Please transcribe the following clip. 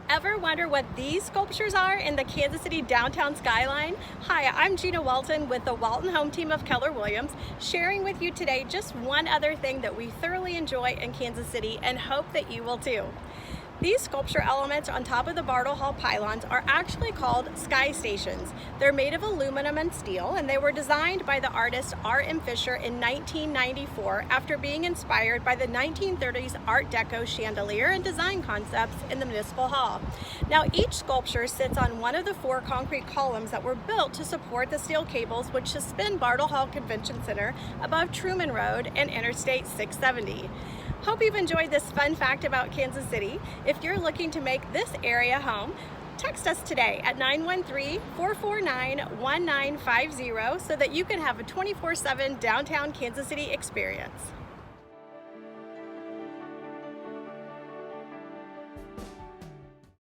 Ever wonder what these sculptures are in the Kansas City downtown skyline? Hi, I'm Gina Walton with the Walton home team of Keller Williams, sharing with you today just one other thing that we thoroughly enjoy in Kansas City and hope that you will too. These sculpture elements on top of the Bartle Hall pylons are actually called sky stations. They're made of aluminum and steel, and they were designed by the artist R.M. Fisher in 1994 after being inspired by the 1930s Art Deco chandelier and design concepts in the Municipal Hall. Now, each sculpture sits on one of the 4 concrete columns that were built to support the steel cables which suspend Bartle Hall Convention Center above Truman Road and Interstate 670. Hope you've enjoyed this fun fact about Kansas City. If you're looking to make this area home, text us today at 913-449-1950 so that you can have a 24/7 downtown Kansas City experience.